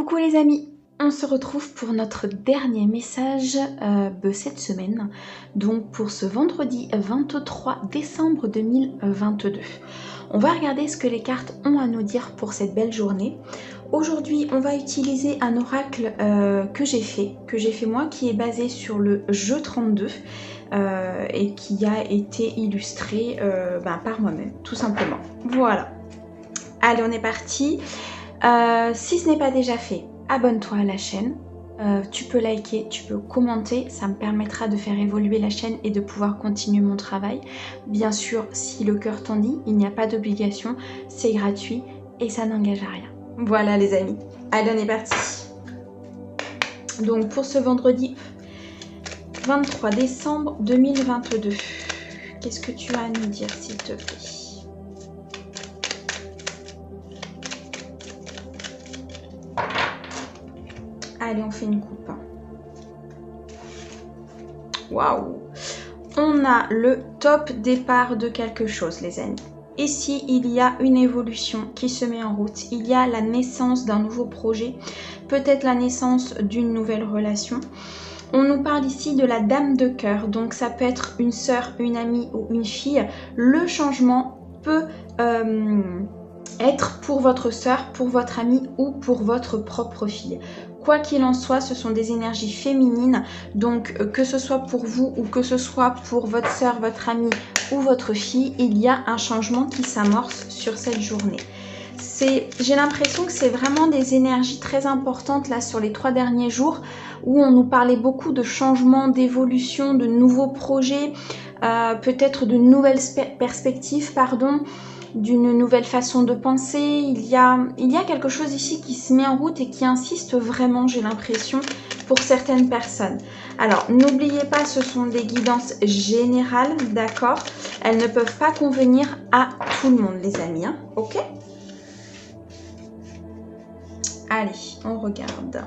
Coucou les amis, on se retrouve pour notre dernier message de cette semaine, donc pour ce vendredi 23 décembre 2022. On va regarder ce que les cartes ont à nous dire pour cette belle journée. Aujourd'hui, on va utiliser un oracle que j'ai fait moi, qui est basé sur le jeu 32 et qui a été illustré par moi-même, tout simplement. Voilà. Allez, on est parti. Si ce n'est pas déjà fait, abonne-toi à la chaîne. Tu peux liker, tu peux commenter, ça me permettra de faire évoluer la chaîne et de pouvoir continuer mon travail. Bien sûr, si le cœur t'en dit, il n'y a pas d'obligation, c'est gratuit et ça n'engage à rien. Voilà les amis, allez on est parti. Donc pour ce vendredi 23 décembre 2022, qu'est-ce que tu as à nous dire s'il te plaît ? Allez, on fait une coupe. Waouh! On a le top départ de quelque chose, les amis. Ici, il y a une évolution qui se met en route. Il y a la naissance d'un nouveau projet, peut-être la naissance d'une nouvelle relation. On nous parle ici de la dame de cœur, donc ça peut être une sœur, une amie ou une fille. Le changement peut être pour votre sœur, pour votre amie ou pour votre propre fille. Quoi qu'il en soit, ce sont des énergies féminines, donc que ce soit pour vous ou que ce soit pour votre sœur, votre amie ou votre fille, il y a un changement qui s'amorce sur cette journée. J'ai l'impression que c'est vraiment des énergies très importantes là sur les 3 derniers jours où on nous parlait beaucoup de changements, d'évolution, de nouveaux projets, peut-être de nouvelles perspectives, d'une nouvelle façon de penser. Il y a quelque chose ici qui se met en route et qui insiste vraiment, j'ai l'impression, pour certaines personnes. Alors, n'oubliez pas, ce sont des guidances générales, d'accord? Elles ne peuvent pas convenir à tout le monde, les amis, hein, ok? Allez, on regarde.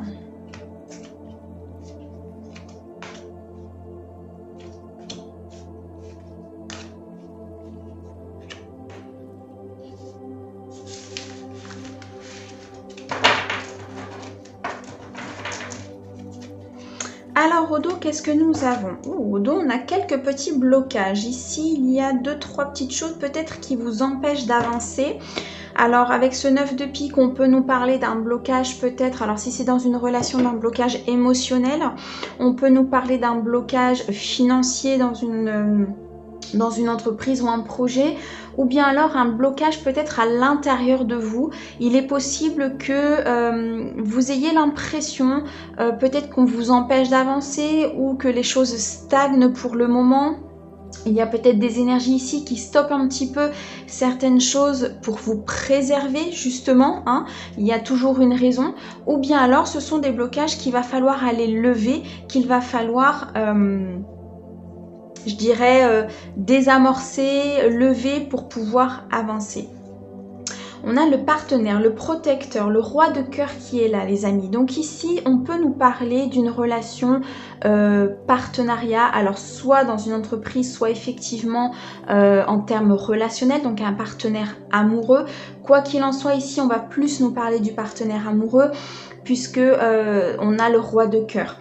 Alors au dos, qu'est-ce que nous avons? Au dos, on a quelques petits blocages. Ici, il y a 2-3 petites choses peut-être qui vous empêchent d'avancer. Alors avec ce 9 de pique, on peut nous parler d'un blocage peut-être, alors si c'est dans une relation, d'un blocage émotionnel. On peut nous parler d'un blocage financier dans une entreprise ou un projet, ou bien alors un blocage peut-être à l'intérieur de vous. Il est possible que vous ayez l'impression peut-être qu'on vous empêche d'avancer ou que les choses stagnent pour le moment. Il y a peut-être des énergies ici qui stoppent un petit peu certaines choses pour vous préserver justement, hein. Il y a toujours une raison. Ou bien alors ce sont des blocages qu'il va falloir aller lever, qu'il va falloir... je dirais désamorcer, lever pour pouvoir avancer. On a le partenaire, le protecteur, le roi de cœur qui est là, les amis. Donc ici, on peut nous parler d'une relation partenariat, alors soit dans une entreprise, soit effectivement en termes relationnels, donc un partenaire amoureux. Quoi qu'il en soit, ici, on va plus nous parler du partenaire amoureux puisque on a le roi de cœur.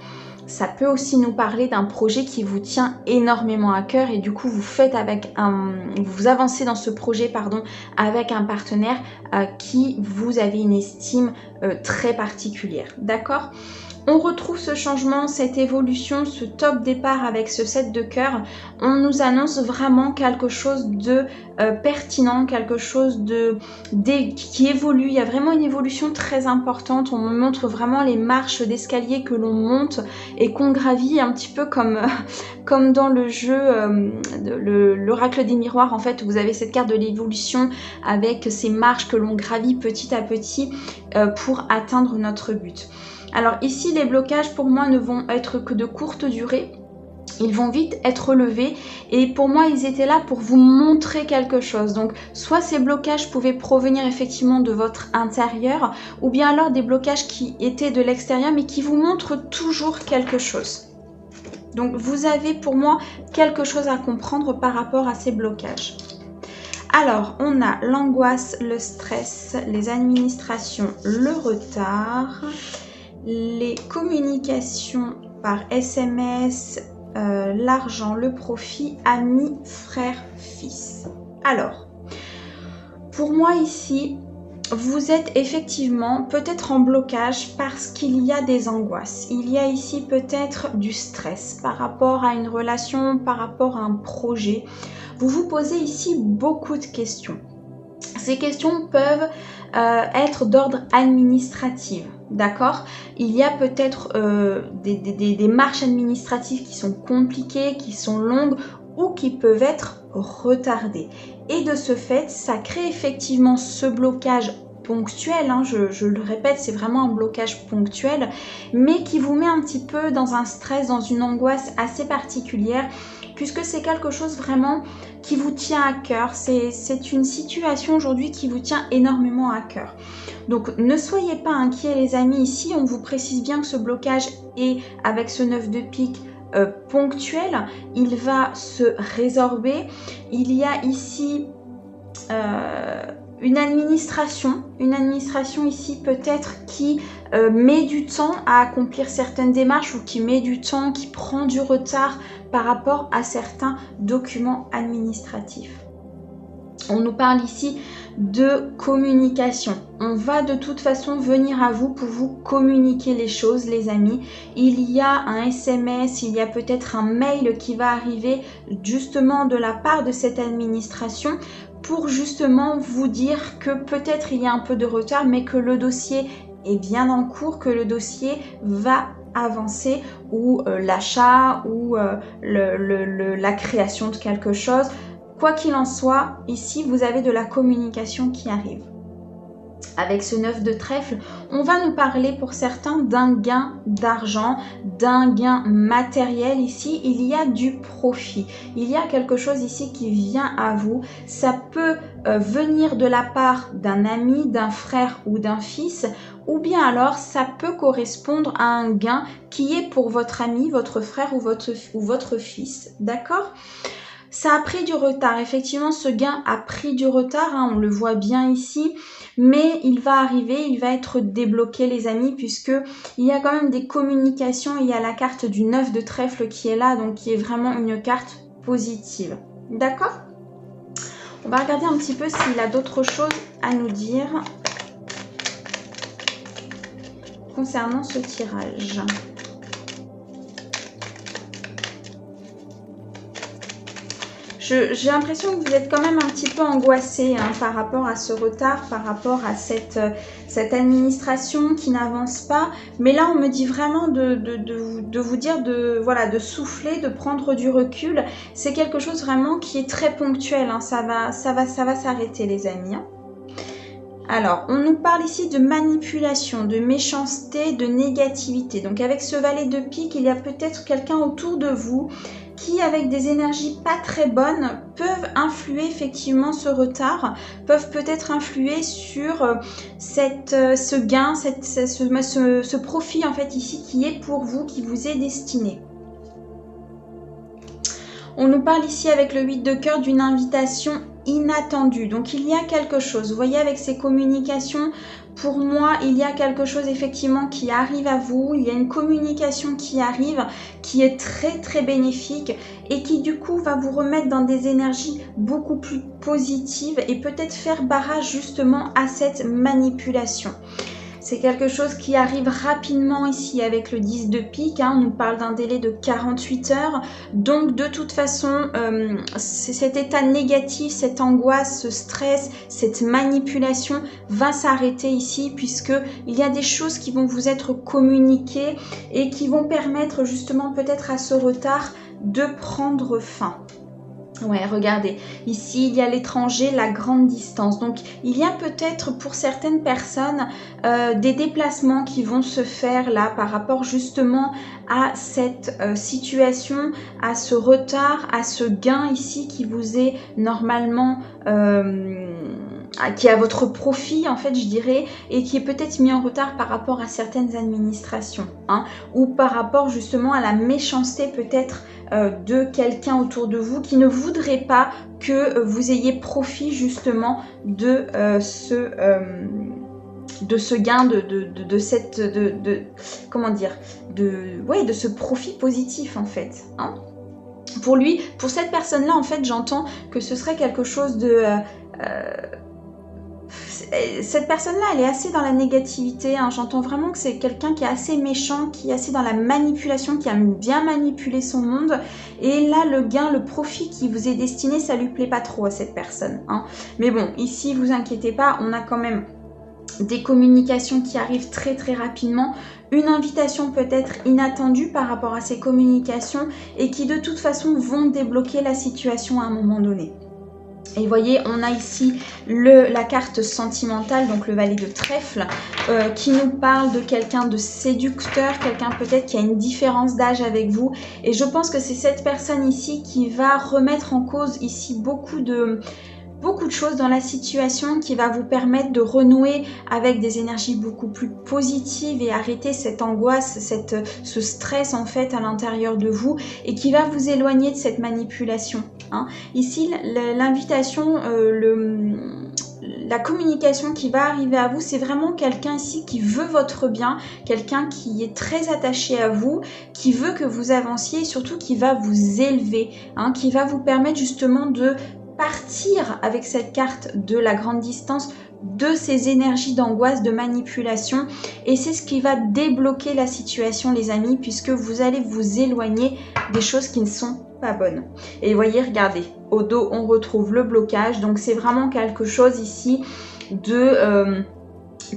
Ça peut aussi nous parler d'un projet qui vous tient énormément à cœur et du coup vous avancez dans ce projet avec un partenaire qui vous avez une estime très particulière, d'accord? On retrouve ce changement, cette évolution, ce top départ avec ce 7 de cœur. On nous annonce vraiment quelque chose de pertinent, quelque chose qui évolue. Il y a vraiment une évolution très importante. On me montre vraiment les marches d'escalier que l'on monte et qu'on gravit un petit peu comme dans le jeu, l'oracle des miroirs. En fait, vous avez cette carte de l'évolution avec ces marches que l'on gravit petit à petit pour atteindre notre but. Alors ici, les blocages pour moi ne vont être que de courte durée. Ils vont vite être levés et pour moi, ils étaient là pour vous montrer quelque chose. Donc, soit ces blocages pouvaient provenir effectivement de votre intérieur ou bien alors des blocages qui étaient de l'extérieur mais qui vous montrent toujours quelque chose. Donc, vous avez pour moi quelque chose à comprendre par rapport à ces blocages. Alors, on a l'angoisse, le stress, les administrations, le retard, les communications par SMS, l'argent, le profit, amis, frères, fils. Alors, pour moi ici, vous êtes effectivement peut-être en blocage parce qu'il y a des angoisses. Il y a ici peut-être du stress par rapport à une relation, par rapport à un projet. Vous vous posez ici beaucoup de questions. Ces questions peuvent être d'ordre administratif, d'accord? Il y a peut-être des démarches administratives qui sont compliquées, qui sont longues ou qui peuvent être retardées. Et de ce fait, ça crée effectivement ce blocage ponctuel, hein, je le répète, c'est vraiment un blocage ponctuel, mais qui vous met un petit peu dans un stress, dans une angoisse assez particulière, puisque c'est quelque chose vraiment qui vous tient à cœur. C'est une situation aujourd'hui qui vous tient énormément à cœur. Donc ne soyez pas inquiets les amis, ici on vous précise bien que ce blocage est avec ce 9 de pique ponctuel, il va se résorber. Il y a ici une administration ici peut-être qui met du temps à accomplir certaines démarches ou qui met du temps, qui prend du retard par rapport à certains documents administratifs. On nous parle ici de communication. On va de toute façon venir à vous pour vous communiquer les choses, les amis. Il y a un SMS, il y a peut-être un mail qui va arriver justement de la part de cette administration pour justement vous dire que peut-être il y a un peu de retard, mais que le dossier est bien en cours, que le dossier va avancer, ou l'achat, ou la création de quelque chose. Quoi qu'il en soit, ici, vous avez de la communication qui arrive. Avec ce 9 de trèfle, on va nous parler pour certains d'un gain d'argent, d'un gain matériel. Ici, il y a du profit. Il y a quelque chose ici qui vient à vous. Ça peut venir de la part d'un ami, d'un frère ou d'un fils, ou bien alors ça peut correspondre à un gain qui est pour votre ami, votre frère ou votre fils. D'accord ? Ça a pris du retard, effectivement ce gain a pris du retard, hein, on le voit bien ici, mais il va arriver, il va être débloqué les amis, puisque il y a quand même des communications, il y a la carte du 9 de trèfle qui est là, donc qui est vraiment une carte positive. D'accord ? On va regarder un petit peu s'il a d'autres choses à nous dire concernant ce tirage. J'ai l'impression que vous êtes quand même un petit peu angoissé hein, par rapport à ce retard, par rapport à cette administration qui n'avance pas. Mais là, on me dit vraiment de vous dire de souffler, de prendre du recul. C'est quelque chose vraiment qui est très ponctuel. Hein. Ça va s'arrêter, les amis. Hein. Alors, on nous parle ici de manipulation, de méchanceté, de négativité. Donc, avec ce valet de pique, il y a peut-être quelqu'un autour de vous qui, avec des énergies pas très bonnes, peuvent influer effectivement ce retard, peuvent peut-être influer sur ce gain, ce profit en fait ici qui est pour vous, qui vous est destiné. On nous parle ici avec le 8 de cœur d'une invitation inattendue. Donc il y a quelque chose, vous voyez avec ces communications, pour moi il y a quelque chose effectivement qui arrive à vous, il y a une communication qui arrive, qui est très très bénéfique et qui du coup va vous remettre dans des énergies beaucoup plus positives et peut-être faire barrage justement à cette manipulation. C'est quelque chose qui arrive rapidement ici avec le 10 de pique, hein, on nous parle d'un délai de 48 heures, donc de toute façon cet état négatif, cette angoisse, ce stress, cette manipulation va s'arrêter ici puisque il y a des choses qui vont vous être communiquées et qui vont permettre justement peut-être à ce retard de prendre fin. Ouais, regardez, ici il y a l'étranger, la grande distance. Donc il y a peut-être pour certaines personnes des déplacements qui vont se faire là par rapport justement à cette situation, à ce retard, à ce gain ici qui vous est normalement qui est à votre profit en fait je dirais, et qui est peut-être mis en retard par rapport à certaines administrations, hein, ou par rapport justement à la méchanceté peut-être de quelqu'un autour de vous qui ne voudrait pas que vous ayez profit justement de ce gain, comment dire, de ce profit positif en fait, hein. Pour lui, pour cette personne-là, en fait, j'entends que ce serait quelque chose de... cette personne-là, elle est assez dans la négativité, hein. J'entends vraiment que c'est quelqu'un qui est assez méchant, qui est assez dans la manipulation, qui aime bien manipuler son monde. Et là, le gain, le profit qui vous est destiné, ça lui plaît pas trop à cette personne, hein. Mais bon, ici, vous inquiétez pas, on a quand même des communications qui arrivent très très rapidement, une invitation peut-être inattendue par rapport à ces communications et qui de toute façon vont débloquer la situation à un moment donné. Et vous voyez, on a ici la carte sentimentale, donc le valet de trèfle, qui nous parle de quelqu'un de séducteur, quelqu'un peut-être qui a une différence d'âge avec vous. Et je pense que c'est cette personne ici qui va remettre en cause ici beaucoup de choses dans la situation, qui va vous permettre de renouer avec des énergies beaucoup plus positives et arrêter cette angoisse, ce stress en fait à l'intérieur de vous, et qui va vous éloigner de cette manipulation, hein. Ici, l'invitation, la communication qui va arriver à vous, c'est vraiment quelqu'un ici qui veut votre bien, quelqu'un qui est très attaché à vous, qui veut que vous avanciez et surtout qui va vous élever, hein, qui va vous permettre justement de partir avec cette carte de la grande distance de ces énergies d'angoisse, de manipulation, et c'est ce qui va débloquer la situation les amis, puisque vous allez vous éloigner des choses qui ne sont pas bonnes. Et vous voyez, regardez, au dos on retrouve le blocage, donc c'est vraiment quelque chose ici de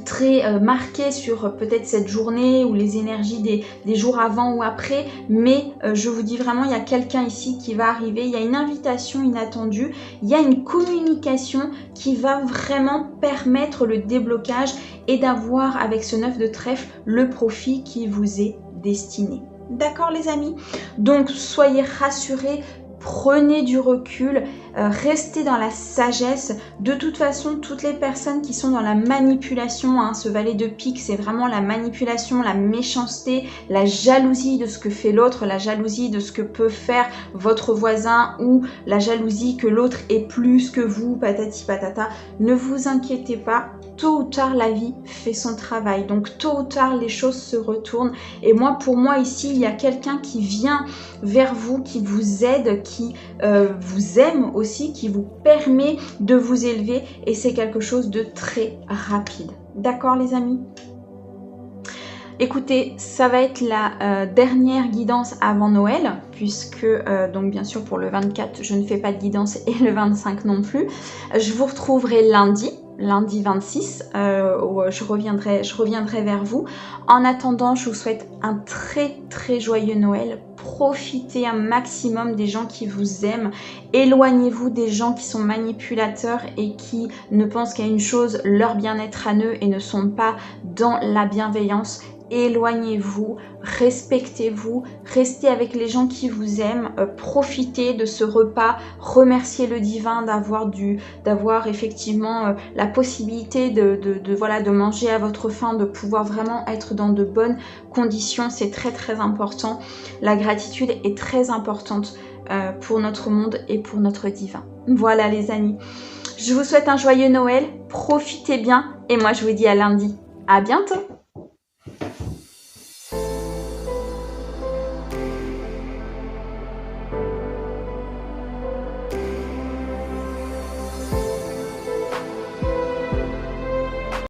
très marqué sur peut-être cette journée ou les énergies des jours avant ou après, mais je vous dis vraiment, il y a quelqu'un ici qui va arriver, il y a une invitation inattendue, il y a une communication qui va vraiment permettre le déblocage et d'avoir avec ce 9 de trèfle le profit qui vous est destiné. D'accord les amis? Donc soyez rassurés, prenez du recul, restez dans la sagesse. De toute façon, toutes les personnes qui sont dans la manipulation, hein, ce valet de pique, c'est vraiment la manipulation, la méchanceté, la jalousie de ce que fait l'autre, la jalousie de ce que peut faire votre voisin, ou la jalousie que l'autre est plus que vous, patati patata. Ne vous inquiétez pas, tôt ou tard la vie fait son travail, donc tôt ou tard les choses se retournent. Et moi, pour moi ici, il y a quelqu'un qui vient vers vous, qui vous aide, qui vous aime aussi, qui vous permet de vous élever, et c'est quelque chose de très rapide. D'accord les amis? Écoutez, ça va être la dernière guidance avant Noël, puisque donc bien sûr pour le 24 je ne fais pas de guidance et le 25 non plus. Je vous retrouverai lundi 26, où je reviendrai vers vous. En attendant, je vous souhaite un très très joyeux Noël. Profitez un maximum des gens qui vous aiment. Éloignez-vous des gens qui sont manipulateurs et qui ne pensent qu'à une chose, leur bien-être à eux, et ne sont pas dans la bienveillance. Éloignez-vous, respectez-vous, restez avec les gens qui vous aiment, profitez de ce repas, remerciez le divin d'avoir effectivement la possibilité de manger à votre faim, de pouvoir vraiment être dans de bonnes conditions. C'est très très important. La gratitude est très importante pour notre monde et pour notre divin. Voilà les amis, je vous souhaite un joyeux Noël, profitez bien, et moi je vous dis à lundi. À bientôt.